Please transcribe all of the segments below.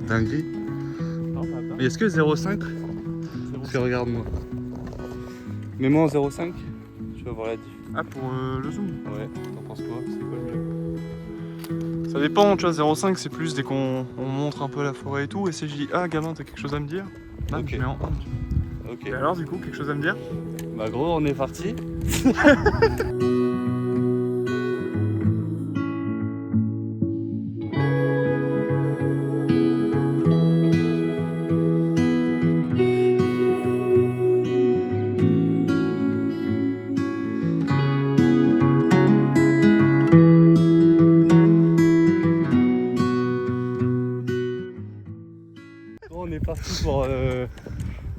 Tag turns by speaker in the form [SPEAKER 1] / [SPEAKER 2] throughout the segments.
[SPEAKER 1] dinguerie.
[SPEAKER 2] Non, pas
[SPEAKER 1] Mais est-ce que 0,5 Parce que regarde-moi. Mets-moi en 0,5. Tu vas voir la diff.
[SPEAKER 2] Ah, pour le zoom.
[SPEAKER 1] Ouais, t'en penses quoi?
[SPEAKER 2] C'est quoi le mieux? Ça dépend, tu vois, 0,5 c'est plus dès qu'on montre un peu la forêt et tout. Et si je dis, ah gamin, t'as quelque chose à me dire? Là,
[SPEAKER 1] Ok.
[SPEAKER 2] je mets en 1.
[SPEAKER 1] Ok.
[SPEAKER 2] Et alors, du coup, quelque chose à me dire?
[SPEAKER 1] Bah gros, on est parti. On est parti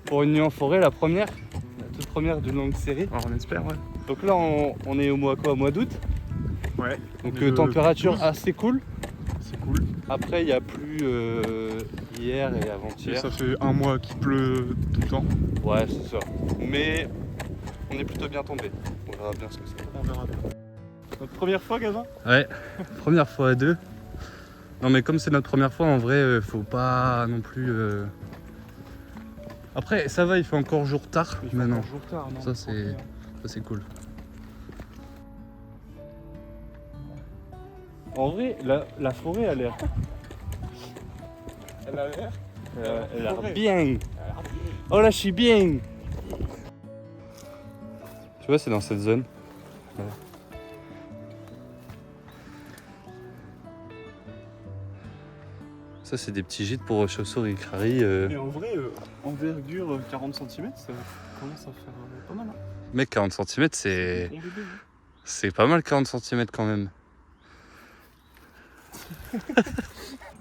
[SPEAKER 1] pour une nuit en forêt, la première, la toute première d'une longue série.
[SPEAKER 2] Alors, on espère, ouais.
[SPEAKER 1] Donc là, on est au mois quoi? Au mois d'août.
[SPEAKER 2] Ouais.
[SPEAKER 1] Donc
[SPEAKER 2] Le
[SPEAKER 1] température
[SPEAKER 2] 12.
[SPEAKER 1] assez cool.
[SPEAKER 2] C'est cool.
[SPEAKER 1] Après, il y a plu hier et avant-hier.
[SPEAKER 2] Ça fait un mois qu'il pleut tout le temps.
[SPEAKER 1] Ouais, c'est ça. Mais on est plutôt bien tombé. On verra bien ce que c'est.
[SPEAKER 2] On verra bien. Notre première fois, Gavin?
[SPEAKER 1] Ouais, première fois à deux. Non mais comme c'est notre première fois, en vrai, faut pas non plus... Après, ça va, il fait encore jour tard
[SPEAKER 2] Il fait
[SPEAKER 1] maintenant.
[SPEAKER 2] encore jour tard, non?
[SPEAKER 1] Ça c'est cool. En vrai, la forêt a l'air...
[SPEAKER 2] Elle a l'air.
[SPEAKER 1] Elle a l'air bien. Oh là, je suis bien. Tu vois, c'est dans cette zone. Ouais. Ça, c'est des petits gîtes pour chauves-souris, crari.
[SPEAKER 2] Mais en vrai, envergure 40 cm, ça commence à faire pas mal. Hein.
[SPEAKER 1] Mec, 40 cm, c'est...
[SPEAKER 2] Bon bébé, hein.
[SPEAKER 1] C'est pas mal 40 cm quand même.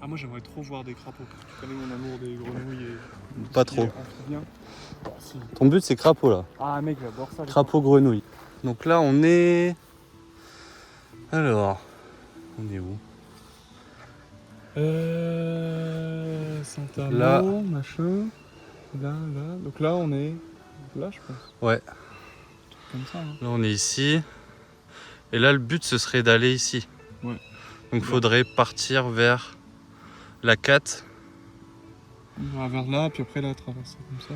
[SPEAKER 2] Ah, moi j'aimerais trop voir des crapauds. Tu connais mon amour des grenouilles et...
[SPEAKER 1] Pas trop.
[SPEAKER 2] Amphibien. Bon, si.
[SPEAKER 1] Ton but, c'est crapaud là.
[SPEAKER 2] Ah mec, j'adore ça.
[SPEAKER 1] Crapaud grenouille. Donc là, on est... Alors, on est où?
[SPEAKER 2] Saint-Amand,
[SPEAKER 1] Là.
[SPEAKER 2] machin. Là. Donc là, on est... Là, je pense.
[SPEAKER 1] Ouais.
[SPEAKER 2] Comme ça, hein.
[SPEAKER 1] Là, on est ici. Et là, le but, ce serait d'aller ici.
[SPEAKER 2] Ouais.
[SPEAKER 1] Donc, il faudrait partir vers la 4.
[SPEAKER 2] On va vers là, puis après là, traverser comme ça.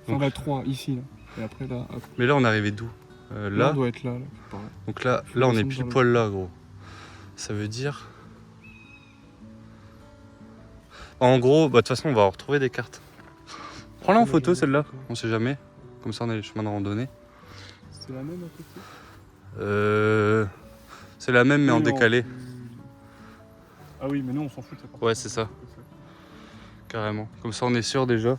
[SPEAKER 2] Enfin,
[SPEAKER 1] Donc-
[SPEAKER 2] la 3, ici, là. Et après là, hop.
[SPEAKER 1] Mais là, on est arrivé d'où?
[SPEAKER 2] Là,
[SPEAKER 1] Là.
[SPEAKER 2] on doit être là. Pareil.
[SPEAKER 1] Donc là,
[SPEAKER 2] Faut
[SPEAKER 1] là, on est
[SPEAKER 2] descendre
[SPEAKER 1] pile
[SPEAKER 2] dans
[SPEAKER 1] poil là, gros. Ça veut dire... En gros, bah, de toute façon, on va retrouver des cartes. Prends-la en photo, celle-là. On sait jamais. Comme ça, on a les chemins de randonnée.
[SPEAKER 2] C'est la même à côté?
[SPEAKER 1] C'est la même, mais en
[SPEAKER 2] Oui,
[SPEAKER 1] décalé.
[SPEAKER 2] Ah oui, mais nous, on s'en fout de ça.
[SPEAKER 1] Ouais, c'est ça. Carrément. Comme ça, on est sûr déjà.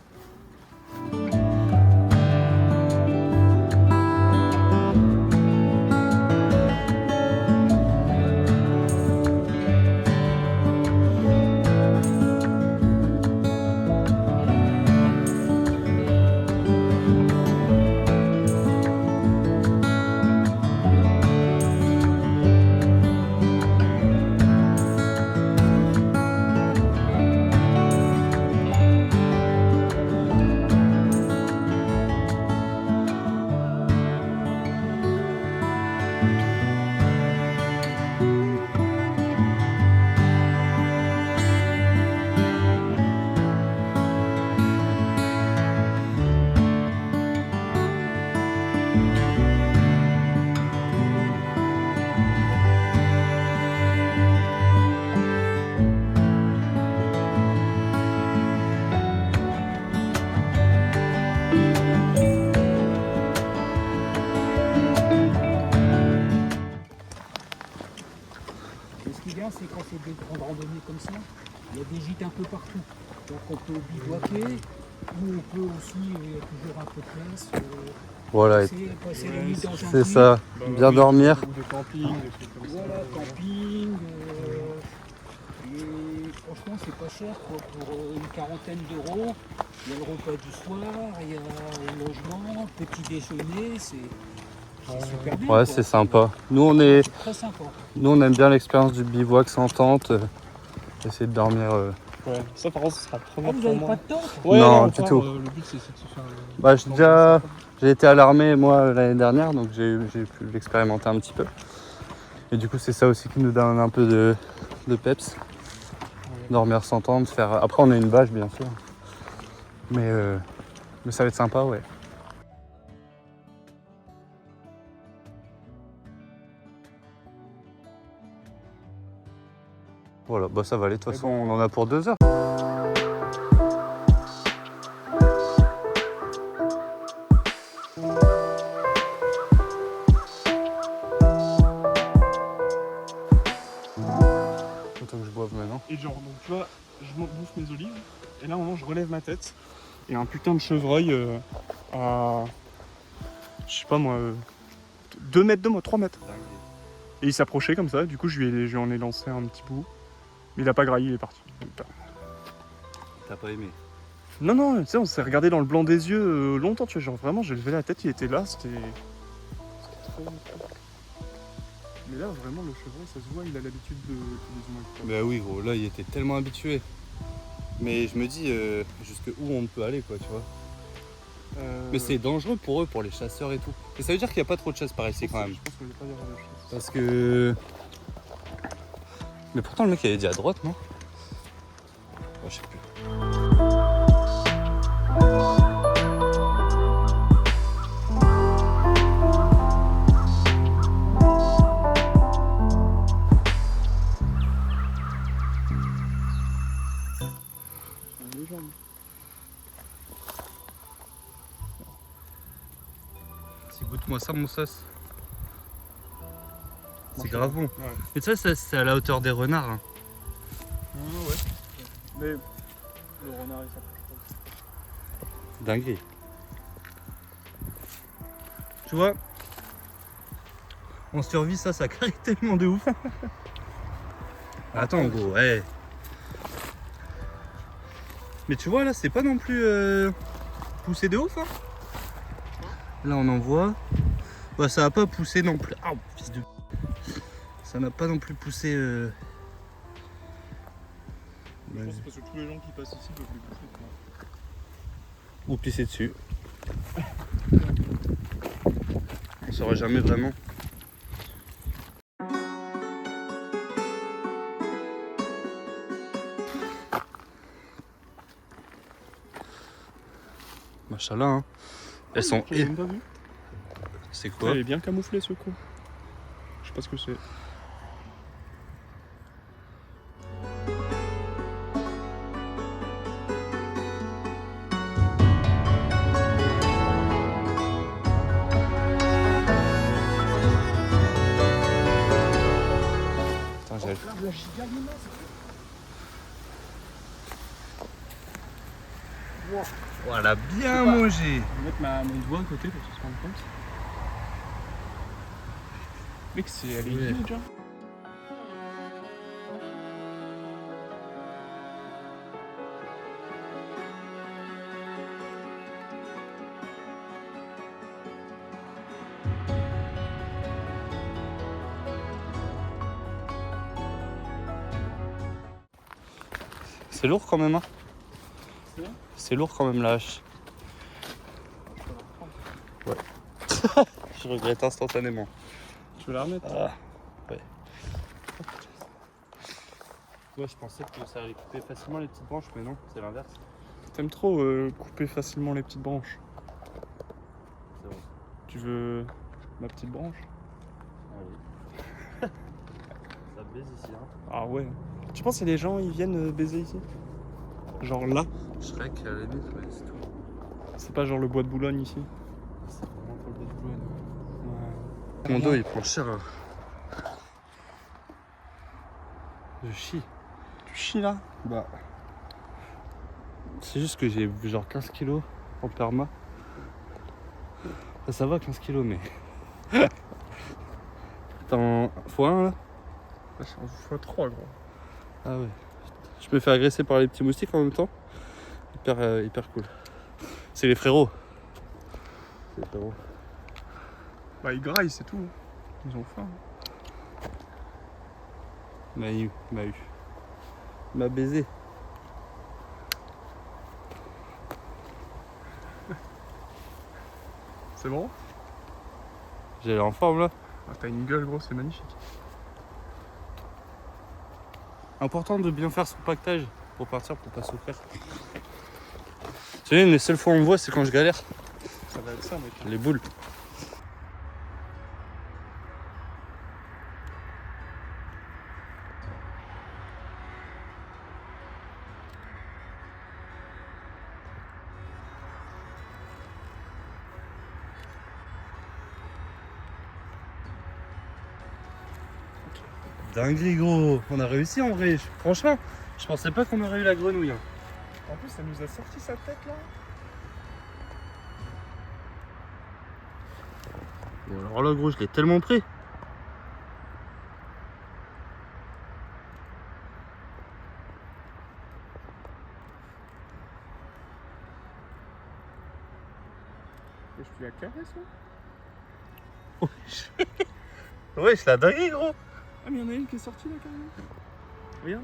[SPEAKER 3] Ce qui est bien, c'est quand c'est des grandes randonnées comme ça, il y a des gîtes un peu partout. Donc on peut bivouaquer, ou on peut aussi, il y a toujours un peu de place,
[SPEAKER 1] Voilà,
[SPEAKER 3] passer la nuit dans un
[SPEAKER 1] c'est
[SPEAKER 3] gîte.
[SPEAKER 1] ça. Bien dormir.
[SPEAKER 2] Ou de camping, des trucs comme ça.
[SPEAKER 3] Voilà, camping. Et franchement, c'est pas cher quoi, pour une quarantaine d'euros. Il y a le repas du soir, il y a le logement, petit déjeuner, c'est super bien.
[SPEAKER 1] Ouais,
[SPEAKER 3] quoi.
[SPEAKER 1] c'est sympa. Nous,
[SPEAKER 3] C'est très sympa.
[SPEAKER 1] nous, on aime bien l'expérience du bivouac sans tente. Essayer de dormir.
[SPEAKER 2] Ouais, ça par contre, ce sera la
[SPEAKER 3] Ah,
[SPEAKER 2] première
[SPEAKER 3] vous
[SPEAKER 2] fois.
[SPEAKER 3] n'avez
[SPEAKER 2] moi.
[SPEAKER 3] pas de tente?
[SPEAKER 2] Ouais,
[SPEAKER 1] Non,
[SPEAKER 2] là,
[SPEAKER 1] du
[SPEAKER 2] encore,
[SPEAKER 1] tout.
[SPEAKER 2] le but, c'est de se faire.
[SPEAKER 1] Bah, j'ai été à l'armée moi l'année dernière, donc j'ai pu l'expérimenter un petit peu. Et du coup, c'est ça aussi qui nous donne un peu de peps.
[SPEAKER 2] Ouais.
[SPEAKER 1] dormir sans tente, faire... Après on a une bâche bien sûr. Mais ça va être sympa, ouais. Voilà, bah ça va aller, de toute façon on en a pour 2 heures. Autant que je boive maintenant.
[SPEAKER 2] Et genre, donc tu vois, je bouffe mes olives, et là, à un moment, je relève ma tête, et un putain de chevreuil à, je sais pas moi, 2 mètres de moi, 3 mètres. Et il s'approchait comme ça, du coup, je lui en ai lancé un petit bout, mais il a pas graillé, il est parti.
[SPEAKER 1] T'as pas aimé?
[SPEAKER 2] Non, non, tu sais, on s'est regardé dans le blanc des yeux longtemps, tu vois, genre vraiment, j'ai levé la tête, il était là, c'était trop... Mais là, vraiment, le chevreuil, ça se voit, il a l'habitude de...
[SPEAKER 1] Bah oui gros, là il était tellement habitué. Mais je me dis jusque où on peut aller quoi, tu vois. Mais c'est dangereux pour eux, pour les chasseurs et tout. Et ça veut dire qu'il n'y a pas trop de chasse par ici quand même.
[SPEAKER 2] Je pense qu'il n'y a pas de chasse.
[SPEAKER 1] Parce que... Mais pourtant le mec il avait dit à droite, non? Oh, je sais plus. Si, goûte-moi ça mon sauce. C'est grave bon.
[SPEAKER 2] Ouais.
[SPEAKER 1] Mais tu sais, c'est à la hauteur des renards. Hein.
[SPEAKER 2] Ah ouais. Mais le renard, il s'approche pas.
[SPEAKER 1] Dinguerie. Tu vois, en survie, ça craque tellement de ouf. Attends, gros, ouais. Mais tu vois, là, c'est pas non plus poussé de ouf. Hein. Là, on en voit. Bah, ça a pas poussé non plus. Ah, fils de... Ça n'a pas non plus poussé.
[SPEAKER 2] Je pense que c'est parce que tous les gens qui passent ici peuvent les bouffer.
[SPEAKER 1] Ou pisser dessus. On saura jamais vraiment. Machallah, hein. Elles sont...
[SPEAKER 2] J'ai même pas vu.
[SPEAKER 1] C'est quoi?
[SPEAKER 2] Elle est bien camouflée ce con. Je sais pas ce que c'est.
[SPEAKER 1] Attends, j'ai... Voilà, bien mangé.
[SPEAKER 2] Je vais mettre mon doigt à côté pour se rendre compte. Mec, elle est huge, déjà.
[SPEAKER 1] C'est lourd quand même, hein.
[SPEAKER 2] C'est vrai ?
[SPEAKER 1] C'est lourd quand même la hache. Ouais. Je regrette instantanément.
[SPEAKER 2] Tu veux la remettre ?
[SPEAKER 1] Ah, ouais. Moi je pensais que ça allait couper facilement les petites branches, mais non, c'est l'inverse.
[SPEAKER 2] T'aimes trop couper facilement les petites branches.
[SPEAKER 1] C'est vrai.
[SPEAKER 2] Tu veux ma petite branche ?
[SPEAKER 1] Allez. Ça baise ici, hein.
[SPEAKER 2] Ah ouais. Tu penses que les gens ils viennent baiser ici ? Genre là ?
[SPEAKER 1] Shrek à la limite, ouais, c'est tout.
[SPEAKER 2] C'est pas genre le bois de Boulogne ici ?
[SPEAKER 1] C'est vraiment pas le bout de Boulogne.
[SPEAKER 2] Ouais.
[SPEAKER 1] Mon dos il prend cher. Hein. Je chie.
[SPEAKER 2] Tu chies là ?
[SPEAKER 1] Bah. C'est juste que j'ai genre 15 kilos en perma. Ça va 15 kilos, mais. T'en. X1 là?
[SPEAKER 2] C'est un x3 gros.
[SPEAKER 1] Ah ouais. Je me fais agresser par les petits moustiques en même temps. Hyper cool. C'est les frérots. C'est les frérots.
[SPEAKER 2] Bah ils graillent c'est tout. Ils ont faim.
[SPEAKER 1] M'a eu. M'a baisé.
[SPEAKER 2] C'est bon ?
[SPEAKER 1] J'ai l'air en forme là.
[SPEAKER 2] Ah, t'as une gueule gros, c'est magnifique.
[SPEAKER 1] Important de bien faire son pactage pour partir, pour pas souffrir. Tu sais, les seules fois où on me voit, c'est quand je galère.
[SPEAKER 2] Ça va être ça, mec.
[SPEAKER 1] Les boules. Dinguerie gros, on a réussi en vrai. Franchement, je pensais pas qu'on aurait eu la grenouille. Hein.
[SPEAKER 2] En plus, ça nous a sorti sa tête là.
[SPEAKER 1] Bon, alors là gros, je l'ai tellement pris.
[SPEAKER 2] Et je te la caresse là.
[SPEAKER 1] Ouais, je la dinguerie gros.
[SPEAKER 2] Ah, mais il y en a une qui est sortie là carrément. Regarde.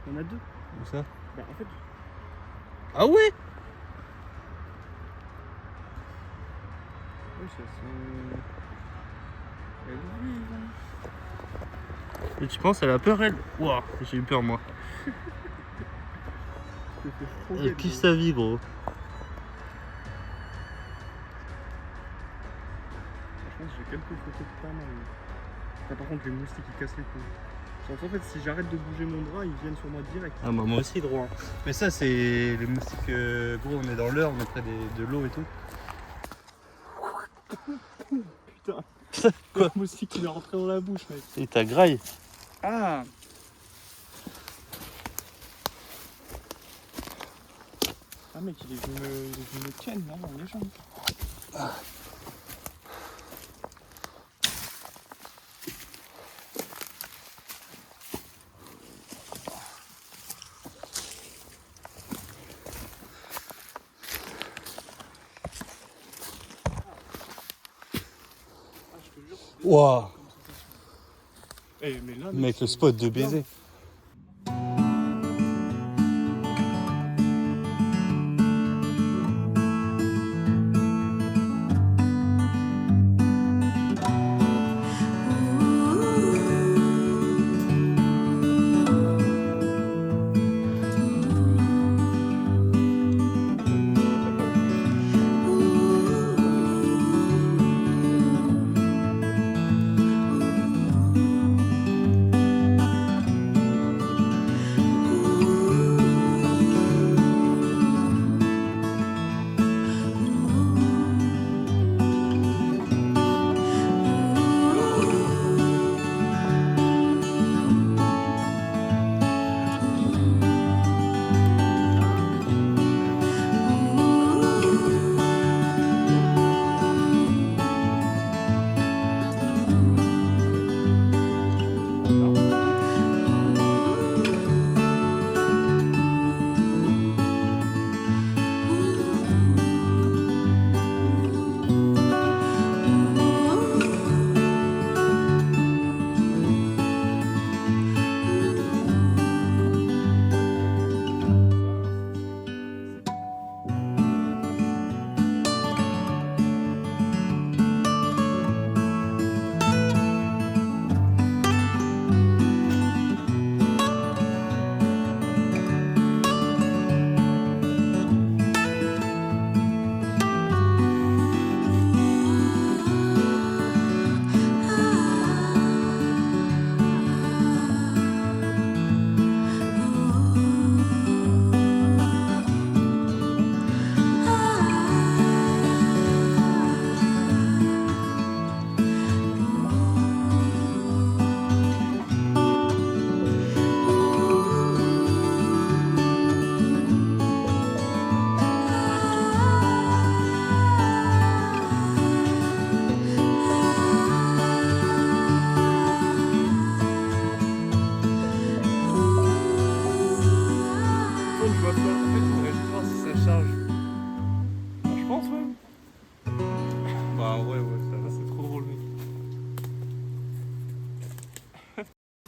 [SPEAKER 2] Il y en a deux.
[SPEAKER 1] Où ça?
[SPEAKER 2] Bah, en fait,
[SPEAKER 1] Ah ouais.
[SPEAKER 2] oui, elles sont. Elles vivent.
[SPEAKER 1] Et tu penses, elle a peur elle? Ouah, j'ai eu peur moi.
[SPEAKER 2] Je te fais trop
[SPEAKER 1] Elle
[SPEAKER 2] bête,
[SPEAKER 1] kiffe
[SPEAKER 2] gros.
[SPEAKER 1] sa vie gros.
[SPEAKER 2] Franchement, j'ai quelques photos de pas mal. Ah, par contre, les moustiques ils cassent les couilles. Parce qu'en fait, si j'arrête de bouger mon bras, ils viennent sur moi direct.
[SPEAKER 1] Ah bah moi aussi gros. Hein. Mais ça c'est les moustiques gros, on est dans l'heure, on est près de l'eau et tout.
[SPEAKER 2] Putain.
[SPEAKER 1] Quoi?
[SPEAKER 2] Le moustique il est rentré dans la bouche, mec.
[SPEAKER 1] Et t'as graille.
[SPEAKER 2] Ah. Ah mec, il est venu me ken là dans les jambes.
[SPEAKER 1] Ouah.
[SPEAKER 2] Eh mais là,
[SPEAKER 1] Mec, le spot de baiser.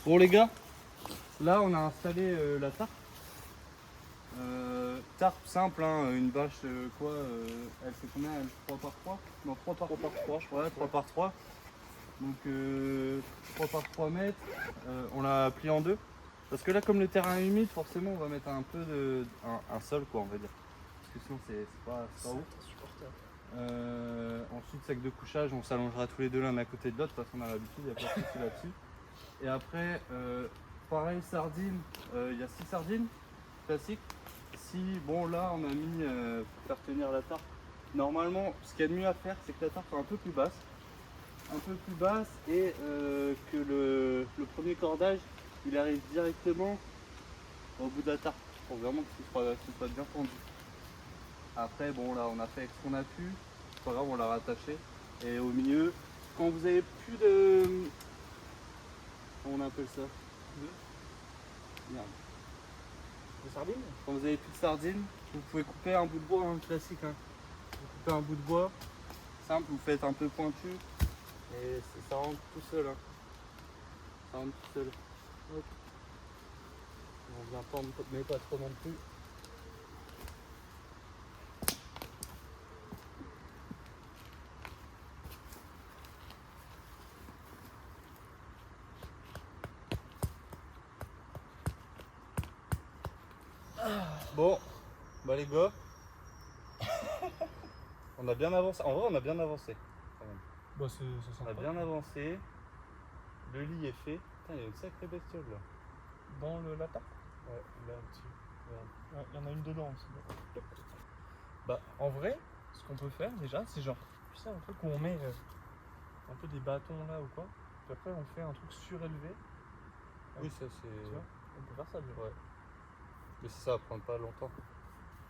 [SPEAKER 1] Bon les gars, là on a installé la tarpe. Tarpe simple, hein, une bâche elle fait combien? Elle 3 par 3? Non 3 par 3 je crois, 3 par 3. Donc 3 par 3 mètres, on l'a plié en deux. Parce que là, comme le terrain est humide, forcément, on va mettre un peu un sol, quoi, on va dire. Parce que sinon, c'est pas ouf. Ensuite, sac de couchage, on s'allongera tous les deux l'un à côté de l'autre, parce qu'on a l'habitude, il n'y a pas de souci là-dessus. Et après, pareil, sardines, il y a 6 sardines classiques. Si, bon, là, on a mis pour faire tenir la tarpe. Normalement, ce qu'il y a de mieux à faire, c'est que la tarpe soit un peu plus basse. Et que le premier cordage, il arrive directement au bout de la tarpe pour vraiment que ce soit bien tendu. Après, bon, là, on a fait avec ce qu'on a pu. C'est pas grave, on l'a rattaché. Et au milieu, quand vous avez plus de... Comment on appelle ça? Merde.
[SPEAKER 2] De sardines?
[SPEAKER 1] Quand vous avez plus de sardines, vous pouvez couper un bout de bois, classique. Hein. Vous coupez un bout de bois, simple, vous faites un peu pointu. Et ça rentre tout seul. Hein. Ça rentre tout seul. Hop. On vient tendre, mais pas trop non plus. Bon, bah les gars, on a bien avancé. En vrai, on a bien avancé. Quand même.
[SPEAKER 2] Bah,
[SPEAKER 1] On a bien avancé. Le lit est fait. Putain, il y a une sacrée bestiole là.
[SPEAKER 2] Dans la tarpe?
[SPEAKER 1] Ouais, là au-dessus.
[SPEAKER 2] Ouais, il y en a une dedans aussi. Bah, en vrai, ce qu'on peut faire déjà, c'est genre, tu sais, un truc où on met un peu des bâtons là ou quoi. Puis après, on fait un truc surélevé.
[SPEAKER 1] Oui, ça c'est.
[SPEAKER 2] Tu vois, on peut faire ça déjà.
[SPEAKER 1] Ouais. Mais ça va prendre pas longtemps.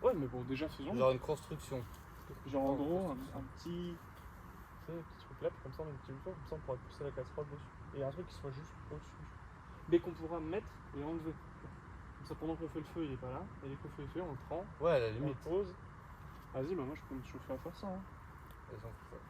[SPEAKER 2] Ouais, mais bon, déjà faisons.
[SPEAKER 1] Genre une construction.
[SPEAKER 2] Genre en
[SPEAKER 1] Oh,
[SPEAKER 2] gros,
[SPEAKER 1] construction.
[SPEAKER 2] un petit. Tu sais, un petit truc là, puis comme ça on met une petite bouton, comme ça on pourra pousser la casserole dessus. Et un truc qui soit juste au-dessus. Mais qu'on pourra mettre et enlever. Comme ça pendant qu'on fait le feu, il est pas là. Et dès qu'on fait le feu, on le prend,
[SPEAKER 1] Ouais, à la
[SPEAKER 2] on le
[SPEAKER 1] limite.
[SPEAKER 2] pose. Vas-y, bah moi je peux me chauffer à faire ça. Hein.
[SPEAKER 1] Elles ont fait ça.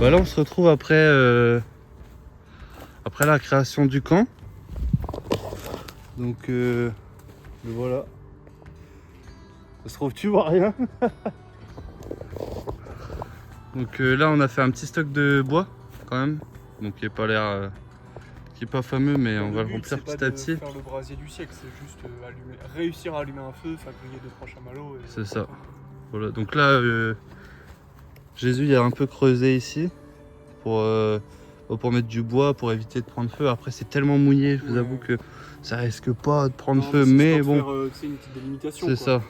[SPEAKER 1] Bah là on se retrouve après la création du camp. Donc le voilà. Ça se trouve tu vois rien. Donc là on a fait un petit stock de bois quand même. Donc qui est pas l'air qui est pas fameux mais on va le remplir petit à petit.
[SPEAKER 2] Faire le brasier du siècle, c'est juste réussir à allumer un feu, faire griller 2-3 chamallows.
[SPEAKER 1] C'est ça. Voilà, donc là Jésus il a un peu creusé ici pour mettre du bois pour éviter de prendre feu. Après c'est tellement mouillé, je vous avoue que ça risque pas de prendre feu, mais bon.
[SPEAKER 2] C'est une petite délimitation.
[SPEAKER 1] C'est ça.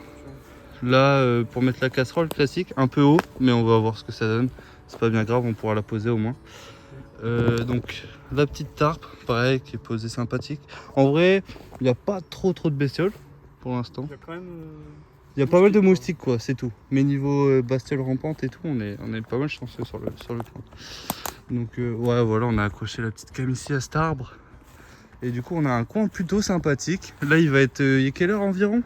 [SPEAKER 1] Là pour mettre la casserole classique, un peu haut, mais on va voir ce que ça donne. C'est pas bien grave, on pourra la poser au moins. Donc la petite tarpe, pareil, qui est posée sympathique. En vrai, il n'y a pas trop de bestioles pour l'instant.
[SPEAKER 2] Il y a quand même.
[SPEAKER 1] Il y a pas mal de moustiques quoi, c'est tout. Mais niveau bestiole rampante et tout, on est pas mal chanceux sur le coin. Donc ouais voilà, on a accroché la petite cam ici à cet arbre. Et du coup on a un coin plutôt sympathique. Là il va être... il est quelle heure environ ?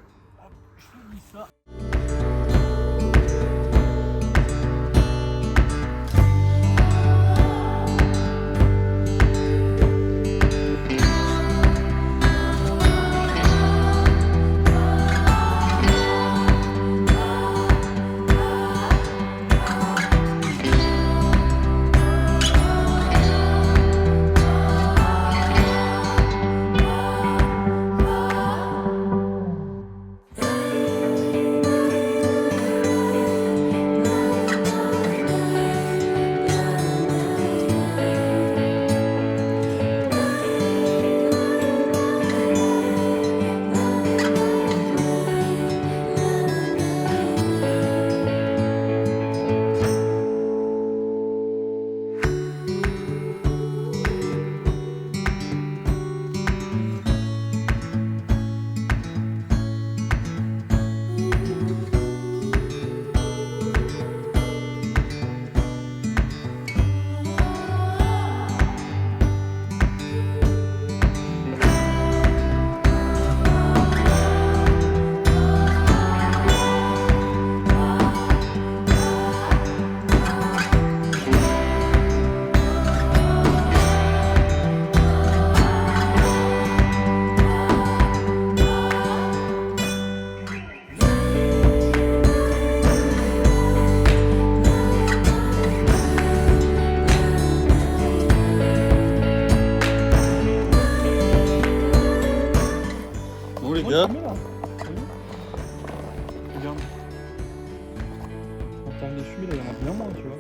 [SPEAKER 2] les fumer, là, il y en a bien moins, tu vois.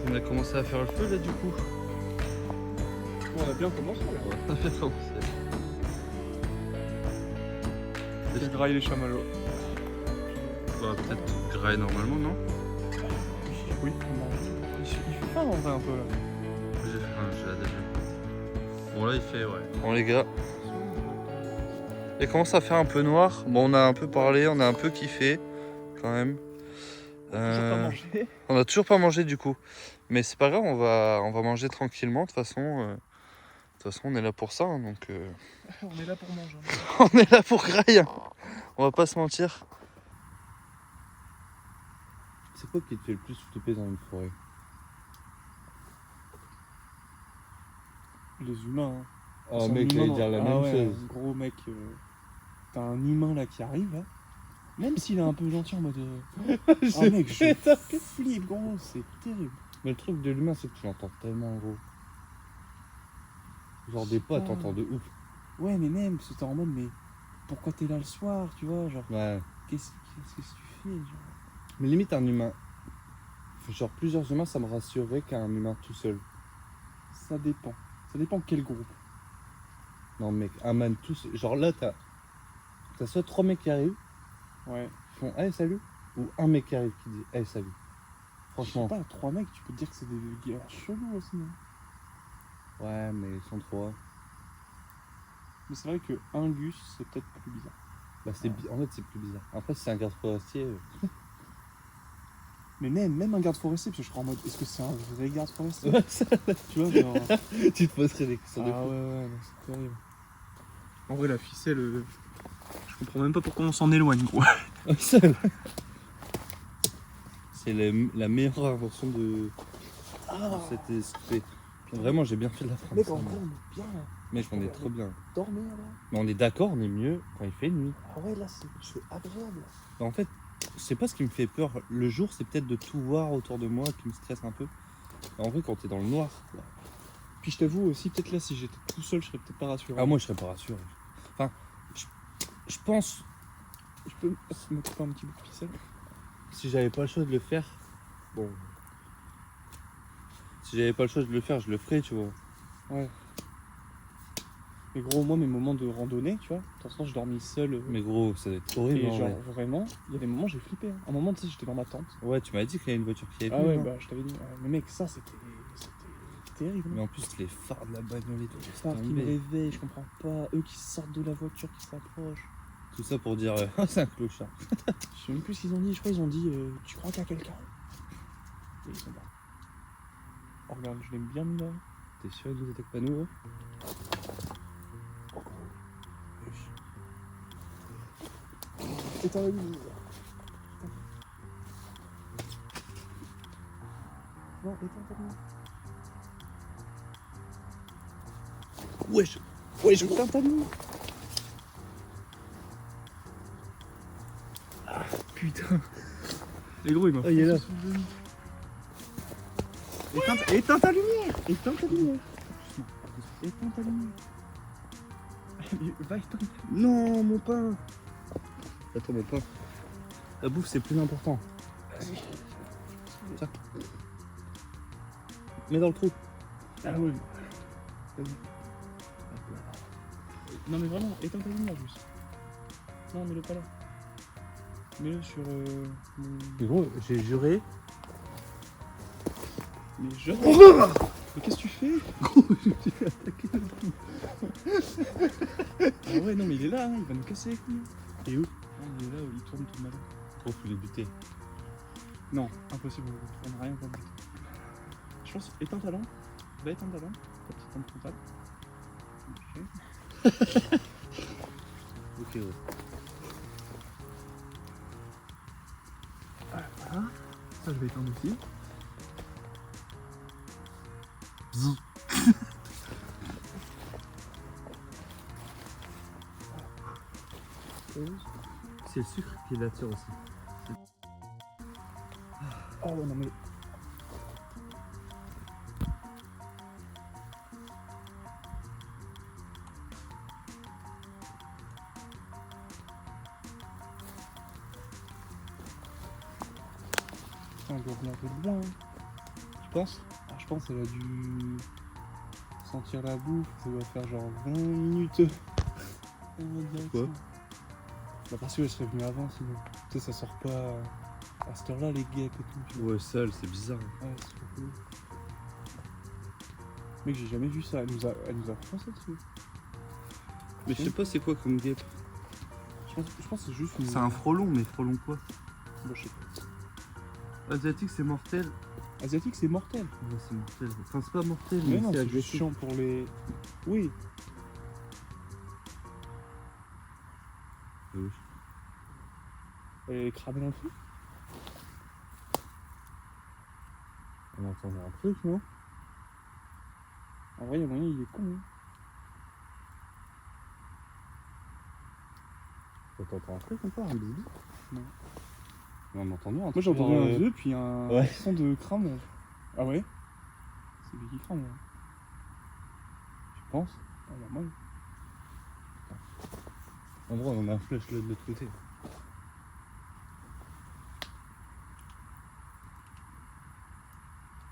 [SPEAKER 1] On a commencé à faire le feu là du coup.
[SPEAKER 2] On a bien commencé, là.
[SPEAKER 1] On a bien commencé.
[SPEAKER 2] Je graille les chamallows.
[SPEAKER 1] Bah peut-être graille normalement, non?
[SPEAKER 2] Oui, il fait faim en vrai un peu là.
[SPEAKER 1] J'ai faim, j'ai la déjà. Bon là il fait ouais. Bon les gars. Il commence à faire un peu noir. Bon on a un peu parlé, on a un peu kiffé quand même.
[SPEAKER 2] Toujours pas mangé.
[SPEAKER 1] On a toujours pas mangé du coup. Mais c'est pas grave, on va manger tranquillement. De toute façon, on est là pour ça. Hein, donc
[SPEAKER 2] On est là pour manger.
[SPEAKER 1] on est là pour grailler. Hein. On va pas se mentir. C'est quoi qui te fait le plus flipper dans une forêt?
[SPEAKER 2] Les humains. Hein.
[SPEAKER 1] Oh
[SPEAKER 2] C'est un
[SPEAKER 1] mec,
[SPEAKER 2] humain
[SPEAKER 1] j'allais dire la même
[SPEAKER 2] ouais,
[SPEAKER 1] chose.
[SPEAKER 2] Gros mec, t'as un humain là qui arrive là. Même s'il est un peu gentil en mode. Ah mec, je flippe gros, c'est terrible.
[SPEAKER 1] Mais le truc de l'humain, c'est que tu l'entends tellement gros. Genre des pas, t'entends de ouf.
[SPEAKER 2] Ouais, mais même, parce que t'es en mode, mais pourquoi t'es là le soir, tu vois, genre.
[SPEAKER 1] Ouais.
[SPEAKER 2] Qu'est-ce que tu fais, genre.
[SPEAKER 1] Mais limite un humain. Genre plusieurs humains, ça me rassurerait qu'un humain tout seul.
[SPEAKER 2] Ça dépend. Ça dépend quel groupe.
[SPEAKER 1] Non mec, un man tout seul. Genre là, t'as soit 3 mecs qui arrivent,
[SPEAKER 2] Ouais.
[SPEAKER 1] qui font hey salut, ou un mec qui arrive qui dit hey salut. Franchement.
[SPEAKER 2] Je sais pas, 3 mecs, tu peux te dire que c'est des gars chelous aussi. Hein.
[SPEAKER 1] Ouais, mais ils sont 3.
[SPEAKER 2] Mais c'est vrai que un Gus, c'est peut-être plus bizarre.
[SPEAKER 1] Bah en fait c'est plus bizarre. Après si c'est un garde forestier.
[SPEAKER 2] Mais même un garde forestier, parce que je serais en mode, est-ce que c'est un vrai garde forestier?
[SPEAKER 1] Ouais, ça,
[SPEAKER 2] Tu vois, genre.
[SPEAKER 1] tu te poserais des questions de
[SPEAKER 2] Ah
[SPEAKER 1] fou.
[SPEAKER 2] ouais, non, c'est terrible. En vrai, la ficelle, je comprends même pas pourquoi on s'en éloigne, quoi.
[SPEAKER 1] C'est la meilleure invention de cette espèce. Vraiment, j'ai bien fait de la prendre.
[SPEAKER 2] Mec,
[SPEAKER 1] ça,
[SPEAKER 2] en
[SPEAKER 1] moi.
[SPEAKER 2] vrai, on est bien là.
[SPEAKER 1] Mec, on est trop bien.
[SPEAKER 2] Dormir là.
[SPEAKER 1] Mais on est d'accord, on est mieux quand il fait nuit.
[SPEAKER 2] Ah ouais, là, c'est agréable.
[SPEAKER 1] En fait, je sais pas ce qui me fait peur. Le jour, c'est peut-être de tout voir autour de moi qui me stresse un peu. En vrai, quand t'es dans le noir.
[SPEAKER 2] Puis je t'avoue aussi, peut-être là, si j'étais tout seul, je serais peut-être pas rassuré.
[SPEAKER 1] Ah, moi, je serais pas rassuré. Enfin, je pense,
[SPEAKER 2] Je peux m'occuper un petit bout de ficelle.
[SPEAKER 1] si j'avais pas le choix de le faire, bon. Si j'avais pas le choix de le faire, je le ferais, tu vois.
[SPEAKER 2] Ouais. Mais gros, moi, mes moments de randonnée, tu vois, de temps en temps, je dormis seul.
[SPEAKER 1] Mais gros, ça doit être horrible.
[SPEAKER 2] Et
[SPEAKER 1] en
[SPEAKER 2] genre,
[SPEAKER 1] vrai.
[SPEAKER 2] vraiment, il y a des moments, j'ai flippé. Hein. Un moment, tu sais, j'étais dans ma tente.
[SPEAKER 1] Ouais, tu m'as dit qu'il y a une voiture qui est
[SPEAKER 2] Ah
[SPEAKER 1] venue.
[SPEAKER 2] ouais,
[SPEAKER 1] non
[SPEAKER 2] bah, je t'avais dit. Mais mec, ça, c'était terrible.
[SPEAKER 1] Mais en plus, les phares de la bagnole et tout. laisse
[SPEAKER 2] Phares qui me
[SPEAKER 1] tomber.
[SPEAKER 2] réveillent, je comprends pas. Eux qui sortent de la voiture, qui s'approchent.
[SPEAKER 1] Tout ça pour dire, oh, c'est un clochard.
[SPEAKER 2] Je sais même plus ce qu'ils ont dit. Je crois qu'ils ont dit, tu crois qu'il y a quelqu'un? Et ils sont morts. Oh, regarde, je l'aime bien mis là.
[SPEAKER 1] T'es sûr qu'ils nous attaquent pas nous,
[SPEAKER 2] Éteins la lumière. Non, éteins ta lumière.
[SPEAKER 1] Wesh. Wesh,
[SPEAKER 2] Éteins ta lumière.
[SPEAKER 1] Ah, putain.
[SPEAKER 2] Les gros, il m'a
[SPEAKER 1] Oh, il est là.
[SPEAKER 2] Éteins ta lumière. Éteins ta lumière. Éteins ta lumière. Va éteindre.
[SPEAKER 1] Non, mon pain. Attends, mon pain. La bouffe, c'est plus important.
[SPEAKER 2] Vas-y.
[SPEAKER 1] Tiens. Mets dans le trou.
[SPEAKER 2] Ah ouais. Vas-y. Non mais vraiment, éteins ta lumière juste. Non, mets-le pas là. Mets-le sur mon...
[SPEAKER 1] Mais gros, j'ai juré.
[SPEAKER 2] Mais je... Mais qu'est-ce que tu fais?
[SPEAKER 1] Gros, je me suis fait attaquer.
[SPEAKER 2] Ah ouais, non mais il est là, hein, il va nous casser les couilles.
[SPEAKER 1] Et où?
[SPEAKER 2] Non, il est là, il tourne tout malin.
[SPEAKER 1] Gros, faut les buter.
[SPEAKER 2] Non, impossible, on n'a rien pour le buter. Je pense, éteins ta lampe. Va éteindre ta lampe, ta petite lampe frontale. Ok.
[SPEAKER 1] Ok, ouais.
[SPEAKER 2] Voilà. Ça, je vais éteindre aussi.
[SPEAKER 1] Bzzz. C'est le sucre qui l'attire aussi.
[SPEAKER 2] Oh non mais... Putain, doit venir de loin. Tu penses? Ah, je pense qu'elle a dû sentir la bouffe. Ça doit faire genre 20 minutes.
[SPEAKER 1] Quoi?
[SPEAKER 2] Bah parce qu'elle serait venue avant sinon. Tu sais, ça sort pas à cette heure-là les guêpes et tout. Tu vois.
[SPEAKER 1] Ouais, sale, c'est bizarre.
[SPEAKER 2] Ouais, c'est trop cool. Mec, j'ai jamais vu ça. Elle nous a foncé dessus.
[SPEAKER 1] Mais je sais pas c'est quoi comme guêpe.
[SPEAKER 2] Je pense que c'est juste une.
[SPEAKER 1] C'est un frelon, mais frelon quoi?
[SPEAKER 2] Bon, je sais pas.
[SPEAKER 1] Asiatique, c'est mortel.
[SPEAKER 2] Asiatique, c'est mortel.
[SPEAKER 1] Ouais, c'est mortel. Enfin, c'est pas mortel,
[SPEAKER 2] Mais
[SPEAKER 1] mais
[SPEAKER 2] non,
[SPEAKER 1] c'est
[SPEAKER 2] c'est juste
[SPEAKER 1] agressif.
[SPEAKER 2] chiant pour les. Oui.
[SPEAKER 1] Oui.
[SPEAKER 2] Et cramer dans le feu.
[SPEAKER 1] On entendait un truc, non?
[SPEAKER 2] En vrai, il y a moyen, il est con. Hein.
[SPEAKER 1] T'entends un truc encore, un bisou?
[SPEAKER 2] Non.
[SPEAKER 1] On a entendu un truc.
[SPEAKER 2] Moi, j'ai entendu un vœu, puis un
[SPEAKER 1] Ouais.
[SPEAKER 2] son de crame. Ah ouais? C'est lui qui crame, là.
[SPEAKER 1] Tu penses?
[SPEAKER 2] Ah bah, moi.
[SPEAKER 1] En vrai, on a un flash là de l'autre côté.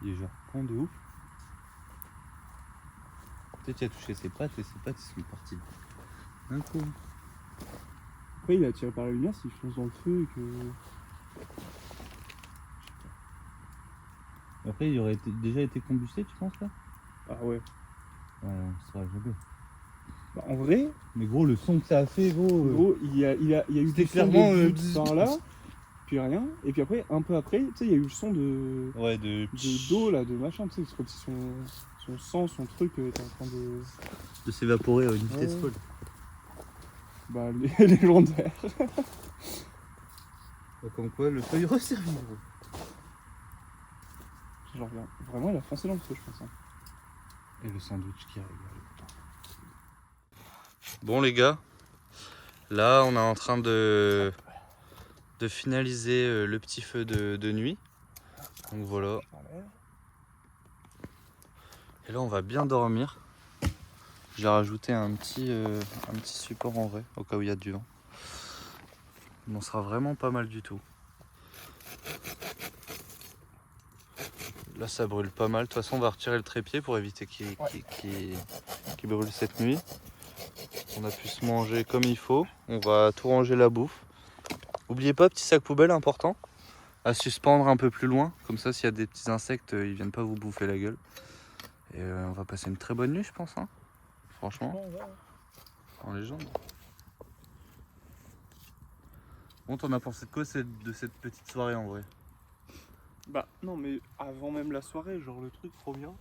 [SPEAKER 1] Il est genre con de ouf. Peut-être qu'il a touché ses pattes et ses pattes ils sont parties. Un coup.
[SPEAKER 2] Après, il est attiré par la lumière s'il fonce dans le feu et que.
[SPEAKER 1] Après, il aurait déjà été combusté, tu penses là?
[SPEAKER 2] Ah ouais.
[SPEAKER 1] Ouais, on saura jamais.
[SPEAKER 2] Bah, en vrai,
[SPEAKER 1] Mais gros, le son que ça a fait,
[SPEAKER 2] gros, il y a eu
[SPEAKER 1] c'était
[SPEAKER 2] des sons
[SPEAKER 1] clairement,
[SPEAKER 2] de but par là, puis rien. Et puis après, un peu après, tu sais, il y a eu le son de
[SPEAKER 1] Ouais, de
[SPEAKER 2] d'eau là, de machin, tu sais, c'est comme si son sang, son truc était en train de.
[SPEAKER 1] s'évaporer à une vitesse
[SPEAKER 2] Ouais.
[SPEAKER 1] folle.
[SPEAKER 2] Bah, légendaire.
[SPEAKER 1] Comme quoi, le feuille resservi, gros.
[SPEAKER 2] Genre, vraiment, il a foncé dans le feu, je pense. Hein.
[SPEAKER 1] Et le sandwich qui régale. Bon les gars, là on est en train de finaliser le petit feu de nuit. Donc voilà. Et là on va bien dormir. J'ai rajouté un petit support en vrai, au cas où il y a du vent. Mais on sera vraiment pas mal du tout. Là ça brûle pas mal. De toute façon on va retirer le trépied pour éviter qu'il brûle cette nuit. On a pu se manger comme il faut. On va tout ranger la bouffe. N'oubliez pas, petit sac poubelle important à suspendre un peu plus loin. Comme ça, s'il y a des petits insectes, ils viennent pas vous bouffer la gueule. Et on va passer une très bonne nuit, je pense. Hein. Franchement, en légende. Bon, t'en as pensé de quoi de cette petite soirée en vrai?
[SPEAKER 2] Bah, non, mais avant même la soirée, genre le truc trop bien.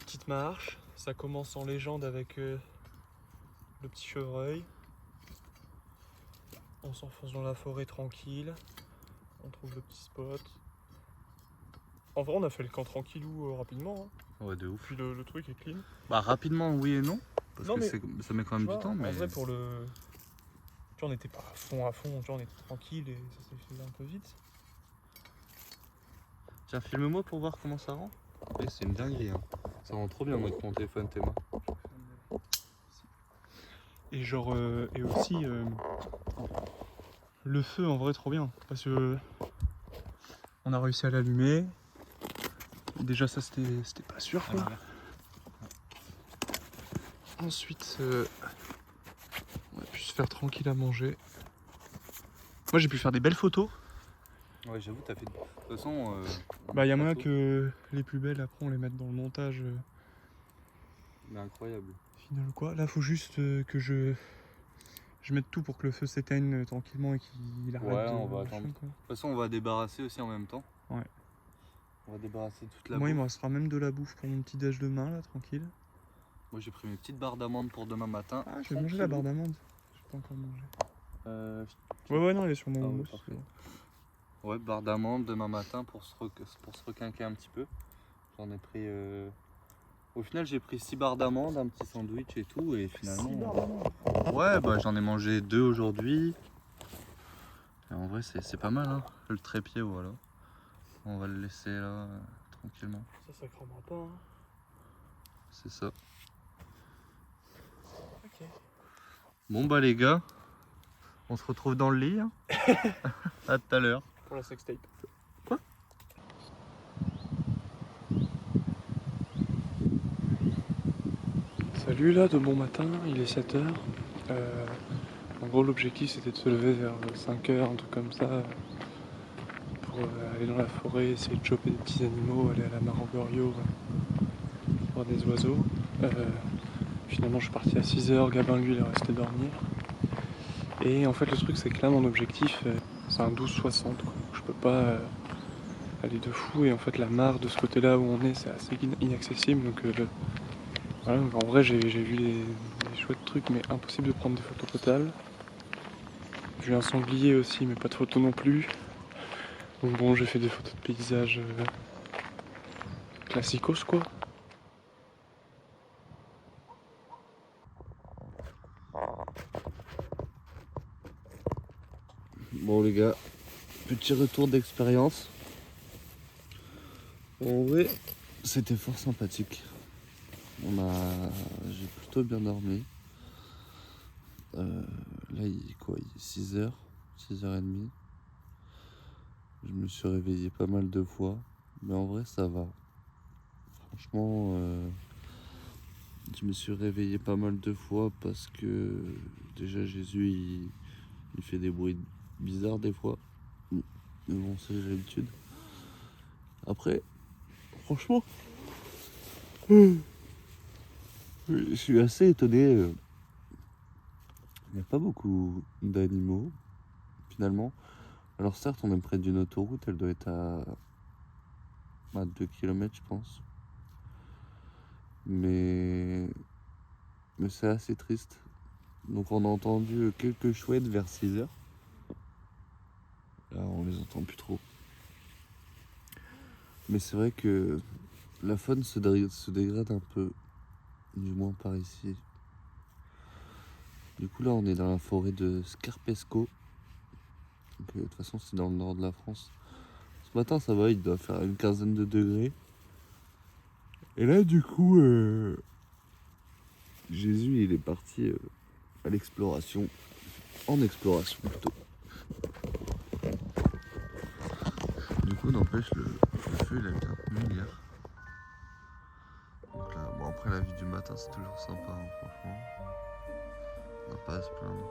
[SPEAKER 2] Petite marche, ça commence en légende avec le petit chevreuil. On s'enfonce dans la forêt tranquille. On trouve le petit spot. En vrai, on a fait le camp tranquillou rapidement. Hein.
[SPEAKER 1] Ouais, de ouf.
[SPEAKER 2] Puis le truc est clean.
[SPEAKER 1] Bah, rapidement, oui et non. Parce
[SPEAKER 2] Non,
[SPEAKER 1] que
[SPEAKER 2] mais
[SPEAKER 1] ça met quand même du temps. Mais
[SPEAKER 2] En vrai, pour le. Tu vois, on n'était pas à fond, tu vois, on était tranquille et ça s'est fait un peu vite.
[SPEAKER 1] tiens, filme-moi pour voir comment ça rend. Et c'est une dinguerie. Hein. Ça rend trop bien avec mon téléphone Théma.
[SPEAKER 2] Et genre, et aussi, le feu en vrai trop bien. Parce que on a réussi à l'allumer. Déjà, ça c'était pas sûr quoi. Ensuite, on a pu se faire tranquille à manger. Moi j'ai pu faire des belles photos.
[SPEAKER 1] Ouais, j'avoue, t'as fait. De toute façon.
[SPEAKER 2] Bah, y a moyen que les plus belles après on les mette dans le montage
[SPEAKER 1] Mais incroyable.
[SPEAKER 2] final ou quoi. Là, faut juste que je mette tout pour que le feu s'éteigne tranquillement et qu'il arrête.
[SPEAKER 1] Ouais,
[SPEAKER 2] de
[SPEAKER 1] on va
[SPEAKER 2] machin,
[SPEAKER 1] attendre.
[SPEAKER 2] quoi.
[SPEAKER 1] De toute façon, on va débarrasser aussi en même temps.
[SPEAKER 2] Ouais.
[SPEAKER 1] On va débarrasser toute la
[SPEAKER 2] Moi, il me
[SPEAKER 1] bouffe.
[SPEAKER 2] restera même de la bouffe pour mon petit déj demain, là, tranquille.
[SPEAKER 1] Moi, j'ai pris mes petites barres d'amandes pour demain matin.
[SPEAKER 2] Ah, je vais manger la barre d'amande. J'ai pas encore mangé.
[SPEAKER 1] Euh,
[SPEAKER 2] Ouais, non, elle est sur mon
[SPEAKER 1] Ah ouais,
[SPEAKER 2] mousse.
[SPEAKER 1] parfait. Ouais, barre d'amandes demain matin pour se requinquer un petit peu. J'en ai pris. Au final, j'ai pris 6 barres d'amandes, un petit sandwich et tout. Et finalement. Ouais, bah j'en ai mangé 2 aujourd'hui. Et en vrai, c'est pas mal. Hein. Le trépied, voilà. On va le laisser là, tranquillement.
[SPEAKER 2] Ça cramera pas, hein.
[SPEAKER 1] C'est ça.
[SPEAKER 2] Ok.
[SPEAKER 1] Bon, bah les gars, on se retrouve dans le lit. Hein. À tout à l'heure.
[SPEAKER 2] Pour la sextape.
[SPEAKER 1] Quoi?
[SPEAKER 2] Salut là, de bon matin, il est 7h. En gros l'objectif c'était de se lever vers 5h, un truc comme ça, pour aller dans la forêt, essayer de choper des petits animaux, aller à la mare en Goriot, voir des oiseaux. Finalement je suis parti à 6h, Gabin lui il est resté dormir. Et en fait le truc c'est que là mon objectif c'est un 12,60 quoi. Je peux pas aller de fou et en fait la mare de ce côté là où on est c'est assez inaccessible donc voilà, donc en vrai j'ai vu des chouettes trucs mais impossible de prendre des photos totales. J'ai vu un sanglier aussi mais pas de photos non plus. Donc bon j'ai fait des photos de paysages classicos quoi.
[SPEAKER 1] Bon les gars, petit retour d'expérience. En vrai, c'était fort sympathique. J'ai plutôt bien dormi. Là il est quoi? Il est 6h, 6h30. Je me suis réveillé pas mal de fois. Mais en vrai ça va. Franchement, je me suis réveillé pas mal de fois parce que déjà Jésus il fait des bruits bizarres des fois. Mais bon, c'est j'ai l'habitude. Après, franchement, je suis assez étonné. Il n'y a pas beaucoup d'animaux finalement. Alors certes, on est près d'une autoroute, elle doit être à 2 km je pense. Mais c'est assez triste. Donc on a entendu quelques chouettes vers 6h. Là on les entend plus trop. Mais c'est vrai que la faune se dégrade un peu, du moins par ici. Du coup là on est dans la forêt de Scarpesco. Donc, de toute façon c'est dans le nord de la France. Ce matin ça va, il doit faire une quinzaine de degrés. Et là du coup Jésus il est parti à l'exploration. En exploration plutôt. Du coup n'empêche le feu il a bien tenu hier. Donc là, bon après la vie du matin c'est toujours sympa hein, franchement. On n'a pas à se plaindre.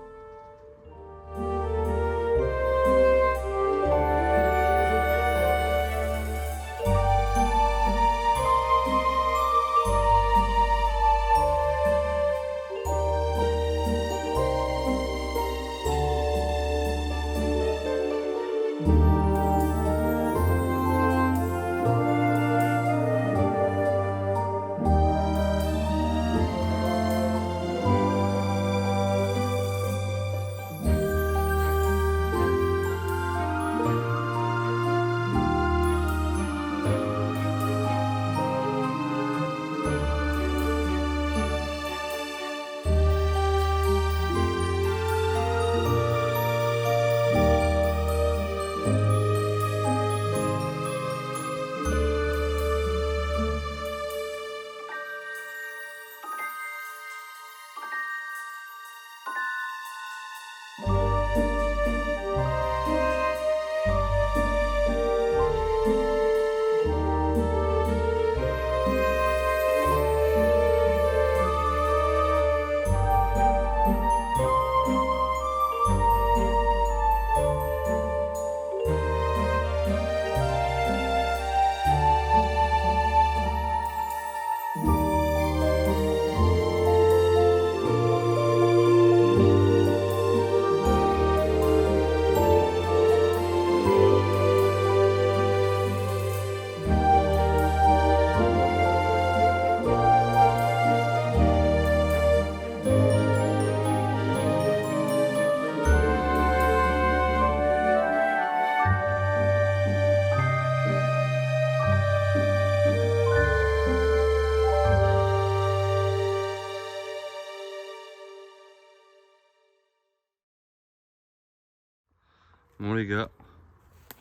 [SPEAKER 1] Bon les gars,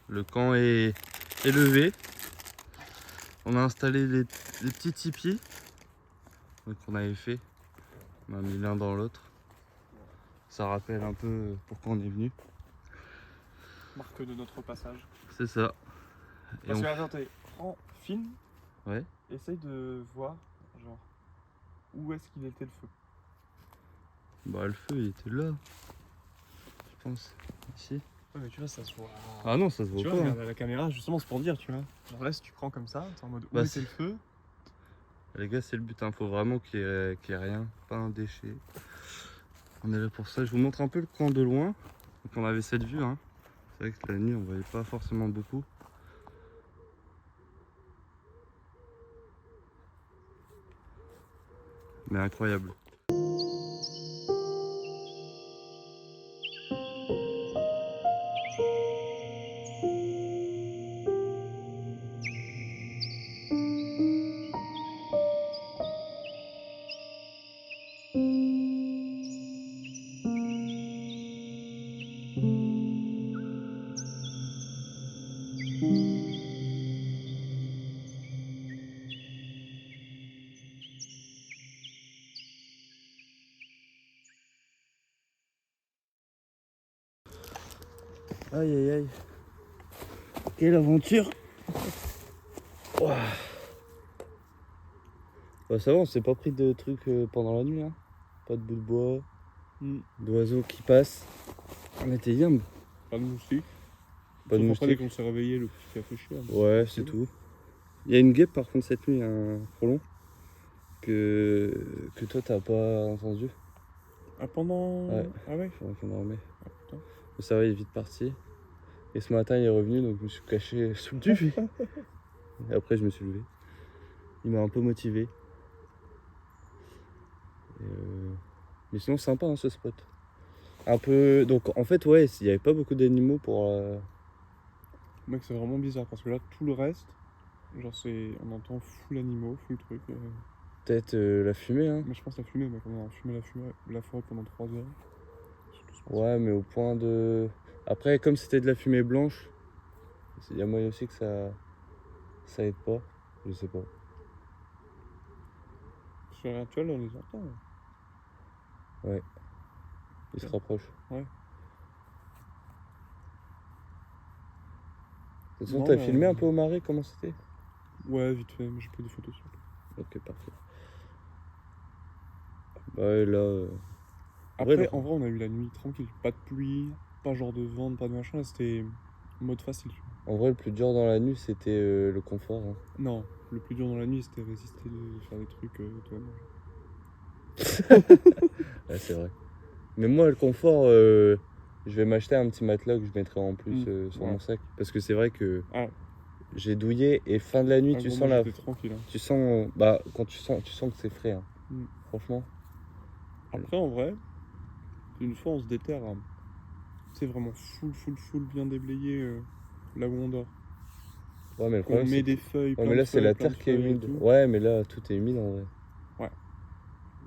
[SPEAKER 1] le camp est levé. On a installé les petits tipis qu'on avait fait. On a mis l'un dans l'autre. Ça rappelle un peu pourquoi on est venu.
[SPEAKER 2] Marque de notre passage.
[SPEAKER 1] C'est ça.
[SPEAKER 2] Parce que attends, prends, filme.
[SPEAKER 1] Ouais.
[SPEAKER 2] Essaye de voir, genre, où est-ce qu'il était le feu.
[SPEAKER 1] Bah le feu il était là. Je pense. Ici.
[SPEAKER 2] Ouais, mais tu vois, ça se voit.
[SPEAKER 1] Ah non, ça se voit
[SPEAKER 2] Tu
[SPEAKER 1] pas.
[SPEAKER 2] vois, regarde à la caméra, justement, c'est pour dire, tu vois. Genre là, si tu prends comme ça, t'es en mode où
[SPEAKER 1] Bah,
[SPEAKER 2] était le feu.
[SPEAKER 1] Les gars, c'est le but, hein. Faut vraiment qu'il y ait rien, pas un déchet. On est là pour ça. Je vous montre un peu le camp de loin. Donc on avait cette vue, hein. C'est vrai que la nuit on voyait pas forcément beaucoup. Mais incroyable. Aïe aïe aïe. Quelle aventure. Ouah. Bah ça va, on s'est pas pris de trucs pendant la nuit, hein. Pas de bout de bois, d'oiseaux qui passent. On était yamb.
[SPEAKER 2] Pas de moustiques.
[SPEAKER 1] Pas de
[SPEAKER 2] Sauf après,
[SPEAKER 1] moustiques.
[SPEAKER 2] dès qu'on s'est réveillé, le petit qui a fait chier.
[SPEAKER 1] Ouais, c'est tout. Il y a une guêpe par contre cette nuit, un frelon, que toi t'as pas entendu.
[SPEAKER 2] Ah, pendant.
[SPEAKER 1] Ouais.
[SPEAKER 2] Ah ouais.
[SPEAKER 1] Faudrait qu'on dormait.
[SPEAKER 2] Ah putain.
[SPEAKER 1] Mais ça va, il est vite parti. Et ce matin il est revenu, donc je me suis caché sous le duvet. Et après je me suis levé. Il m'a un peu motivé. Et mais sinon sympa hein, ce spot. Un peu. Donc en fait ouais, il n'y avait pas beaucoup d'animaux pour.
[SPEAKER 2] Mec, c'est vraiment bizarre parce que là, tout le reste, genre, c'est. On entend full animaux, full truc.
[SPEAKER 1] Peut-être la fumée hein.
[SPEAKER 2] Mais je pense la fumée, mec. On a fumé la forêt pendant 3 heures. C'est tout ce qu'on
[SPEAKER 1] Ouais mais au point de. Après comme c'était de la fumée blanche, il y a moyen aussi que ça aide pas. Je sais pas.
[SPEAKER 2] sait. Sur l'actuel, on les entend.
[SPEAKER 1] Ouais. Il se rapproche.
[SPEAKER 2] Ouais.
[SPEAKER 1] De toute façon,
[SPEAKER 2] Non,
[SPEAKER 1] t'as
[SPEAKER 2] mais-
[SPEAKER 1] filmé un peu au marais comment c'était?
[SPEAKER 2] Ouais, vite fait, mais j'ai pris des photos sur.
[SPEAKER 1] Ok, parfait. Bah ouais, là.
[SPEAKER 2] Après,
[SPEAKER 1] Ouais,
[SPEAKER 2] en vrai, on a eu la nuit tranquille. Pas de pluie, pas genre de vent, pas de machin. Là, c'était mode facile. Tu vois.
[SPEAKER 1] en vrai, le plus dur dans la nuit, c'était le confort. Hein.
[SPEAKER 2] Non, le plus dur dans la nuit, c'était résister, de faire des trucs toi-même.
[SPEAKER 1] Ouais, c'est vrai. Mais moi, le confort, je vais m'acheter un petit matelas que je mettrai en plus sur
[SPEAKER 2] ouais.
[SPEAKER 1] mon sac. Parce que c'est vrai que
[SPEAKER 2] Ah,
[SPEAKER 1] j'ai douillé et fin de la nuit,
[SPEAKER 2] ah,
[SPEAKER 1] tu
[SPEAKER 2] gros,
[SPEAKER 1] sens
[SPEAKER 2] moi,
[SPEAKER 1] la.
[SPEAKER 2] j'étais tranquille. Hein.
[SPEAKER 1] Tu sens. Bah, quand tu sens que c'est frais. Hein. Franchement.
[SPEAKER 2] Après, en vrai, une fois, on se déterre. Hein. C'est vraiment full, bien déblayé là où on dort.
[SPEAKER 1] Ouais, mais le
[SPEAKER 2] On
[SPEAKER 1] problème,
[SPEAKER 2] met
[SPEAKER 1] c'est
[SPEAKER 2] des feuilles,
[SPEAKER 1] ouais,
[SPEAKER 2] plein
[SPEAKER 1] mais
[SPEAKER 2] de
[SPEAKER 1] là, c'est
[SPEAKER 2] feuilles,
[SPEAKER 1] la
[SPEAKER 2] plein de
[SPEAKER 1] terre qui est
[SPEAKER 2] feuilles et
[SPEAKER 1] humide.
[SPEAKER 2] tout.
[SPEAKER 1] Ouais, mais là, tout est humide en vrai.
[SPEAKER 2] Ouais.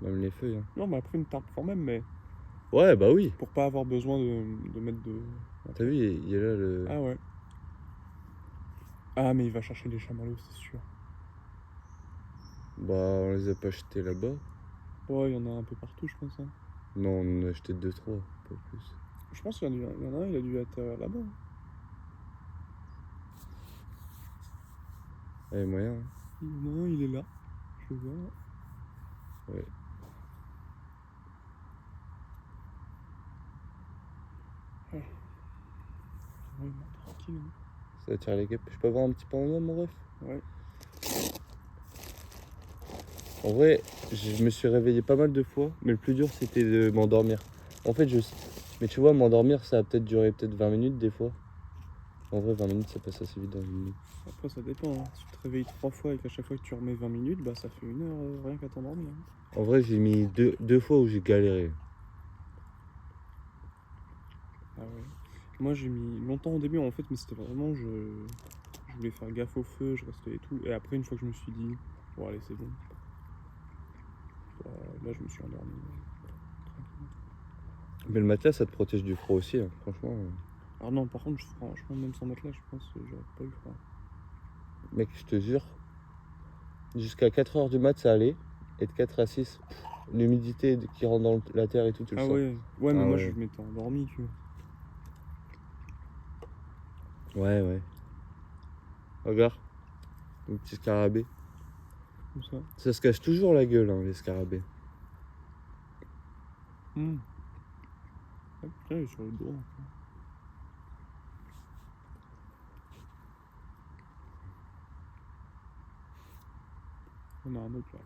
[SPEAKER 1] Même les feuilles. Hein.
[SPEAKER 2] Non, on m'a pris une tarte quand même, mais
[SPEAKER 1] Ouais, bah oui.
[SPEAKER 2] pour pas avoir besoin de mettre de.
[SPEAKER 1] T'as vu, il y a là le.
[SPEAKER 2] Ah ouais. Ah, mais il va chercher les chamallows, c'est sûr.
[SPEAKER 1] Bah, on les a pas achetés là-bas.
[SPEAKER 2] Ouais, il y en a un peu partout, je pense. Hein.
[SPEAKER 1] Non, on en a acheté 2-3, pas plus.
[SPEAKER 2] Je pense qu'il y en a un, il a dû être là-bas. Hein.
[SPEAKER 1] Ouais, moyen. Hein.
[SPEAKER 2] Il y en a un, il est là. Je le vois.
[SPEAKER 1] Ouais.
[SPEAKER 2] Ouais, tranquille. Hein.
[SPEAKER 1] Ça attire les guêpes. Je peux avoir un petit panorama, mon ref?
[SPEAKER 2] Ouais.
[SPEAKER 1] En vrai, je me suis réveillé pas mal de fois, mais le plus dur c'était de m'endormir. En fait, mais tu vois, m'endormir ça a peut-être duré 20 minutes des fois. En vrai, 20 minutes ça passe assez vite dans une nuit.
[SPEAKER 2] Après, ça dépend. Hein. Si tu te réveilles 3 fois et qu'à chaque fois que tu remets 20 minutes, bah ça fait 1 heure rien qu'à t'endormir. Hein.
[SPEAKER 1] En vrai, j'ai mis deux fois où j'ai galéré.
[SPEAKER 2] Ah ouais. Moi, j'ai mis longtemps au début en fait, mais c'était vraiment. Je voulais faire gaffe au feu, je restais et tout. Et après, une fois que je me suis dit, bon, allez, c'est bon. Là, je me suis endormi.
[SPEAKER 1] Mais le matelas ça te protège du froid aussi, hein, franchement.
[SPEAKER 2] Alors, non, par contre, franchement, même sans matelas, je pense que j'aurais pas eu froid.
[SPEAKER 1] Mec, je te jure, jusqu'à 4h du mat ça allait, et de 4 à 6, l'humidité qui rentre dans la terre et tout, tu le
[SPEAKER 2] Ah
[SPEAKER 1] sens.
[SPEAKER 2] ouais, ouais, mais
[SPEAKER 1] Ah
[SPEAKER 2] moi,
[SPEAKER 1] ouais.
[SPEAKER 2] je m'étais endormi, tu vois.
[SPEAKER 1] Ouais. Regarde, un petit scarabée.
[SPEAKER 2] Comme ça.
[SPEAKER 1] Ça se cache toujours la gueule, hein, les scarabées.
[SPEAKER 2] Ah, putain, il est sur le dos. Encore. On a un autre là.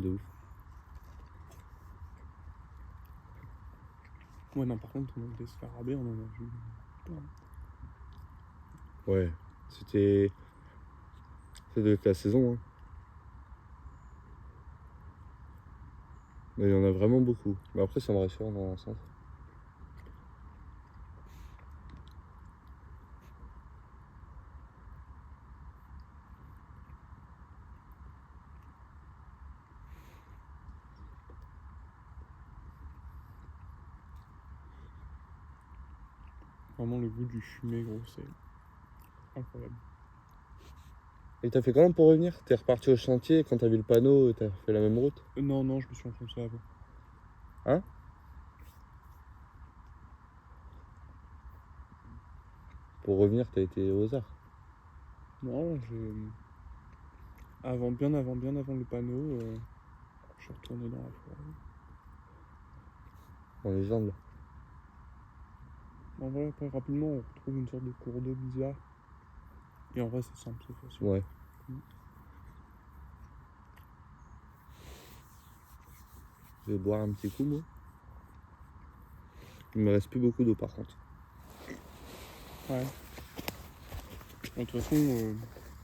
[SPEAKER 1] De ouf.
[SPEAKER 2] Ouais, non, par contre, des scarabées, on en a vu plein.
[SPEAKER 1] Ouais, c'était... Ça devait être la saison, hein. Mais il y en a vraiment beaucoup. Mais après, ça me rassure dans un sens.
[SPEAKER 2] Vraiment, le goût du fumé, gros, c'est incroyable.
[SPEAKER 1] Et t'as fait comment pour revenir? T'es reparti au chantier, quand t'as vu le panneau, t'as fait la même route?
[SPEAKER 2] Non, non, je me suis enfoncé avant.
[SPEAKER 1] Hein? Pour revenir, t'as été aux arts.
[SPEAKER 2] Non, j'ai... bien avant le panneau, je suis retourné dans la forêt.
[SPEAKER 1] Dans les jambes, là.
[SPEAKER 2] En vrai, après, rapidement, on retrouve une sorte de cours d'eau bizarre. Et en vrai, c'est simple, c'est facile.
[SPEAKER 1] Ouais. Je vais boire un petit coup, moi. Il me reste plus beaucoup d'eau, par contre.
[SPEAKER 2] Ouais. De toute façon,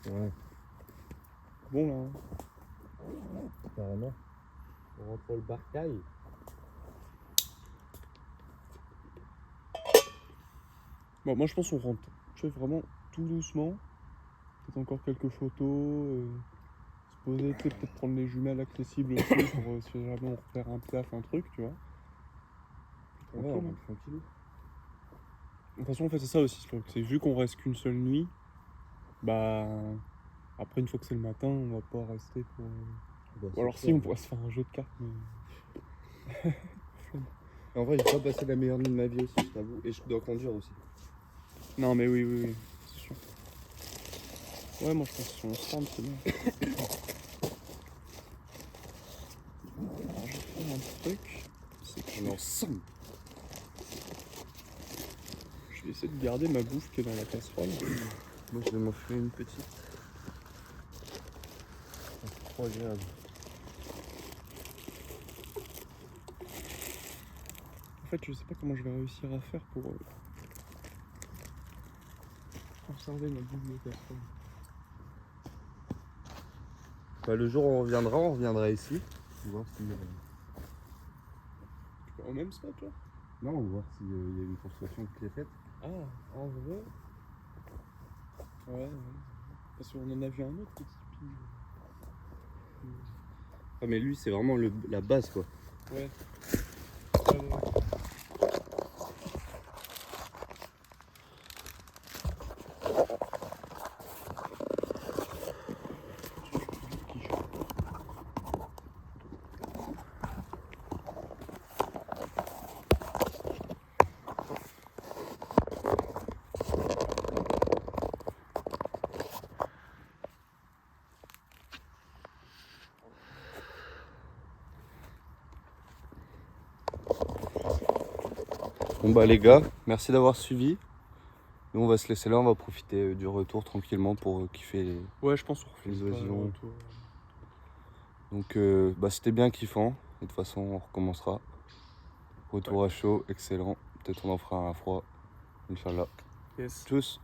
[SPEAKER 1] Ouais.
[SPEAKER 2] bon là. Hein.
[SPEAKER 1] Carrément. On rentre le barcail.
[SPEAKER 2] Bon, moi je pense qu'on rentre. Je fais vraiment tout doucement. Peut-être encore quelques photos. Se poser, peut-être prendre les jumelles accessibles aussi pour si jamais on repère un piaf, un truc, tu vois.
[SPEAKER 1] Ouais,
[SPEAKER 2] Tranquille,
[SPEAKER 1] on
[SPEAKER 2] hein.
[SPEAKER 1] rentre tranquille.
[SPEAKER 2] De toute façon, en fait, c'est ça aussi le truc. C'est vu qu'on reste qu'une seule nuit, bah. Après, une fois que c'est le matin, on va pas rester pour. Ou alors, si, on pourrait se faire un jeu de cartes, mais.
[SPEAKER 1] En vrai, j'ai pas passé la meilleure nuit de ma vie aussi, je t'avoue. Et je dois conduire aussi.
[SPEAKER 2] Non, mais oui, c'est sûr. Ouais, moi je pense que si on se rend, c'est bien. Alors, je vais faire un truc. C'est que
[SPEAKER 1] On est ensemble.
[SPEAKER 2] je vais essayer de garder ma bouffe qui est dans la casserole.
[SPEAKER 1] Moi, je vais m'offrir une petite. C'est trop agréable.
[SPEAKER 2] En fait, je sais pas comment je vais réussir à faire pour conserver ma bouffe de casserole.
[SPEAKER 1] Bah, le jour où on reviendra ici. On va voir si,
[SPEAKER 2] Tu vas au même spot, toi?
[SPEAKER 1] non, on va voir s'il y a une construction qui est faite.
[SPEAKER 2] Ah, en vrai. Ouais. Parce qu'on en a vu un autre petit pige.
[SPEAKER 1] Ah, mais lui, c'est vraiment la base, quoi.
[SPEAKER 2] Ouais.
[SPEAKER 1] Bon bah les gars, merci d'avoir suivi. Nous on va se laisser là, on va profiter du retour tranquillement pour kiffer.
[SPEAKER 2] Ouais, je pense qu'on refait
[SPEAKER 1] Les
[SPEAKER 2] pas
[SPEAKER 1] oisillons.
[SPEAKER 2] le retour.
[SPEAKER 1] Donc bah c'était bien kiffant. Et de toute façon on recommencera. Retour à chaud, excellent. Peut-être on en fera un à froid. Inch'Allah.
[SPEAKER 2] Yes.
[SPEAKER 1] Tchuss.